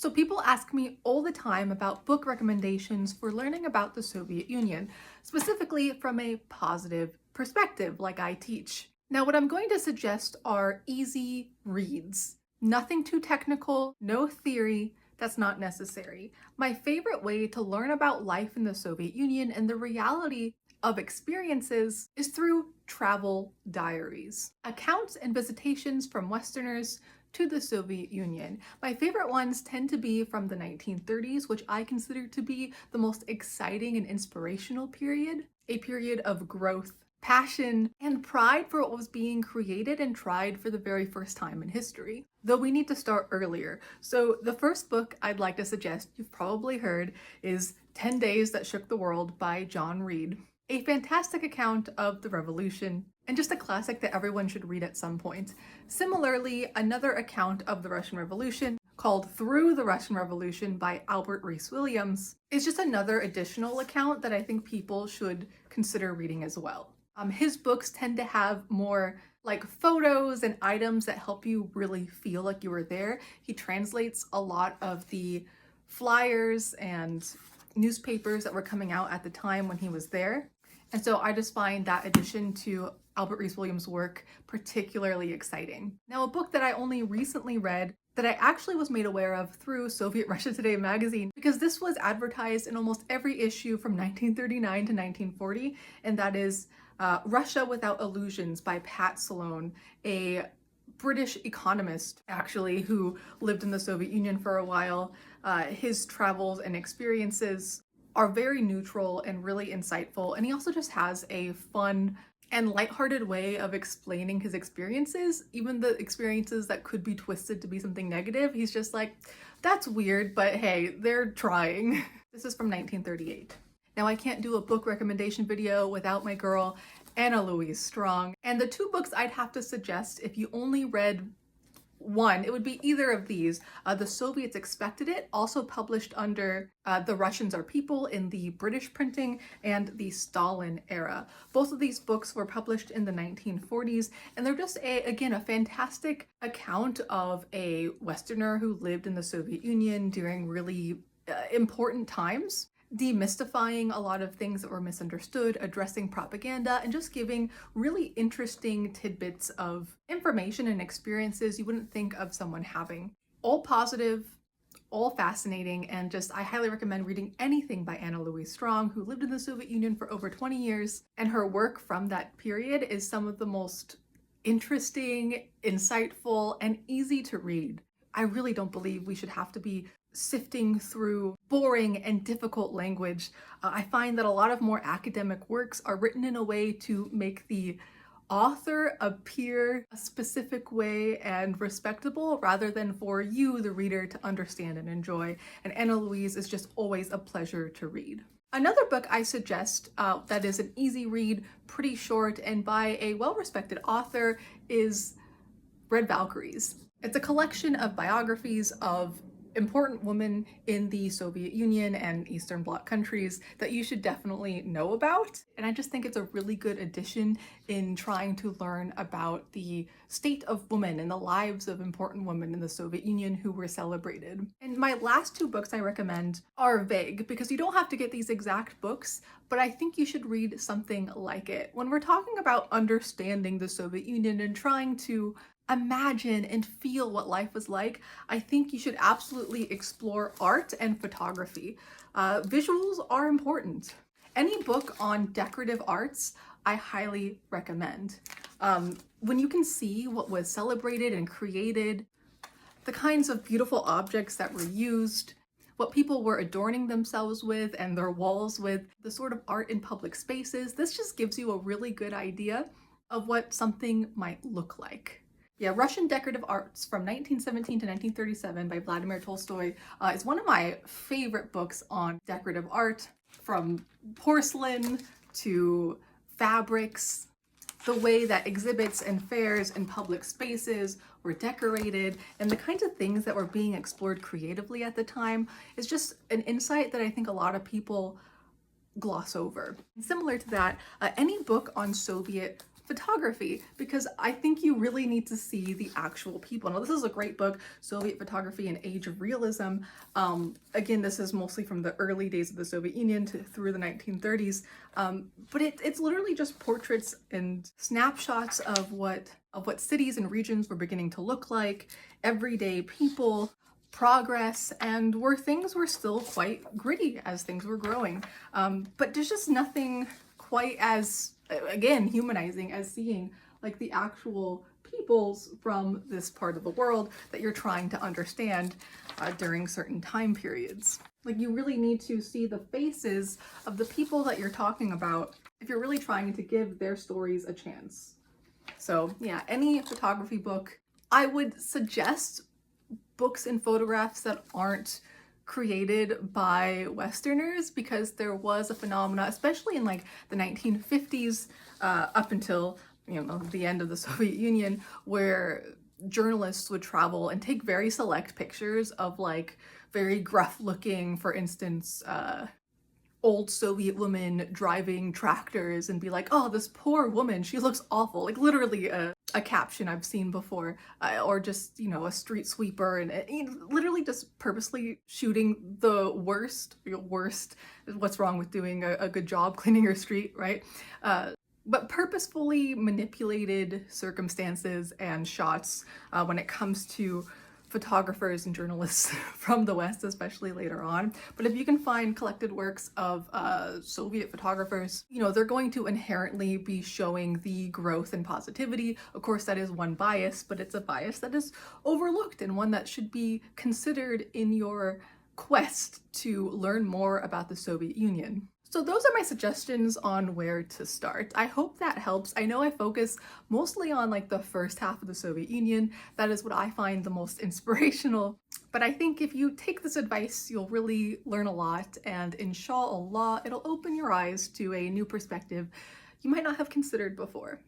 So people ask me all the time about book recommendations for learning about the Soviet Union, specifically from a positive perspective, like I teach. Now, what I'm going to suggest are easy reads. Nothing too technical, no theory, that's not necessary. My favorite way to learn about life in the Soviet Union and the reality of experiences is through travel diaries, accounts and visitations from Westerners to the Soviet Union. My favorite ones tend to be from the 1930s, which I consider to be the most exciting and inspirational period, a period of growth, passion, and pride for what was being created and tried for the very first time in history. Though we need to start earlier. So the first book I'd like to suggest, you've probably heard, is 10 Days That Shook the World by John Reed. A fantastic account of the revolution, and just a classic that everyone should read at some point. Similarly, another account of the Russian Revolution, called Through the Russian Revolution by Albert Rees Williams, is just another additional account that I think people should consider reading as well. His books tend to have more like photos and items that help you really feel like you were there. He translates a lot of the flyers and newspapers that were coming out at the time when he was there. And so I just find that addition to Albert Rees Williams' work particularly exciting. Now, a book that I only recently read that I actually was made aware of through Soviet Russia Today magazine, because this was advertised in almost every issue from 1939 to 1940, and that is Russia Without Illusions by Pat Sloan, a British economist actually who lived in the Soviet Union for a while. His travels and experiences are very neutral and really insightful, and he also just has a fun and lighthearted way of explaining his experiences, even the experiences that could be twisted to be something negative. He's just like, that's weird, but hey, they're trying. This is from 1938. Now, I can't do a book recommendation video without my girl, Anna Louise Strong. And the two books I'd have to suggest if you only read one, it would be either of these. The Soviets Expected It, also published under The Russians Are People in the British printing, and the Stalin era. Both of these books were published in the 1940s, and they're just, again, a fantastic account of a Westerner who lived in the Soviet Union during really important times, demystifying a lot of things that were misunderstood, addressing propaganda, and just giving really interesting tidbits of information and experiences you wouldn't think of someone having. All positive, all fascinating, and just I highly recommend reading anything by Anna Louise Strong, who lived in the Soviet Union for over 20 years, and her work from that period is some of the most interesting, insightful, and easy to read. I really don't believe we should have to be sifting through boring and difficult language. I find that a lot of more academic works are written in a way to make the author appear a specific way and respectable, rather than for you, the reader, to understand and enjoy. And Anna Louise is just always a pleasure to read. Another book I suggest that is an easy read, pretty short, and by a well-respected author is Red Valkyries. It's a collection of biographies of important women in the Soviet Union and Eastern Bloc countries that you should definitely know about. And I just think it's a really good addition in trying to learn about the state of women and the lives of important women in the Soviet Union who were celebrated. And my last two books I recommend are vague, because you don't have to get these exact books, but I think you should read something like it. When we're talking about understanding the Soviet Union and trying to imagine and feel what life was like, I think you should absolutely explore art and photography. Visuals are important. Any book on decorative arts, I highly recommend. When you can see what was celebrated and created, the kinds of beautiful objects that were used, what people were adorning themselves with and their walls with, the sort of art in public spaces, this just gives you a really good idea of what something might look like. Yeah, Russian Decorative Arts from 1917 to 1937 by Vladimir Tolstoy is one of my favorite books on decorative art, from porcelain to fabrics, the way that exhibits and fairs and public spaces were decorated, and the kinds of things that were being explored creatively at the time is just an insight that I think a lot of people gloss over. Similar to that, any book on Soviet photography, because I think you really need to see the actual people. Now, this is a great book, Soviet Photography and Age of Realism. Again, this is mostly from the early days of the Soviet Union through the 1930s, but it's literally just portraits and snapshots of what cities and regions were beginning to look like, everyday people, progress, and where things were still quite gritty as things were growing. But there's just nothing quite as, again, humanizing as seeing like the actual peoples from this part of the world that you're trying to understand during certain time periods. Like, you really need to see the faces of the people that you're talking about if you're really trying to give their stories a chance. So yeah, any photography book, I would suggest books and photographs that aren't created by Westerners, because there was a phenomena, especially in like the 1950s, up until, you know, the end of the Soviet Union, where journalists would travel and take very select pictures of like very gruff looking, for instance, old Soviet women driving tractors, and be like, oh, this poor woman, she looks awful. Like, literally a caption I've seen before, or just, you know, a street sweeper, and literally just purposely shooting the worst, what's wrong with doing a good job cleaning your street, right? But purposefully manipulated circumstances and shots when it comes to photographers and journalists from the West, especially later on. But if you can find collected works of Soviet photographers, you know, they're going to inherently be showing the growth and positivity. Of course, that is one bias, but it's a bias that is overlooked and one that should be considered in your quest to learn more about the Soviet Union. So those are my suggestions on where to start. I hope that helps. I know I focus mostly on like the first half of the Soviet Union. That is what I find the most inspirational. But I think if you take this advice, you'll really learn a lot, and inshallah, it'll open your eyes to a new perspective you might not have considered before.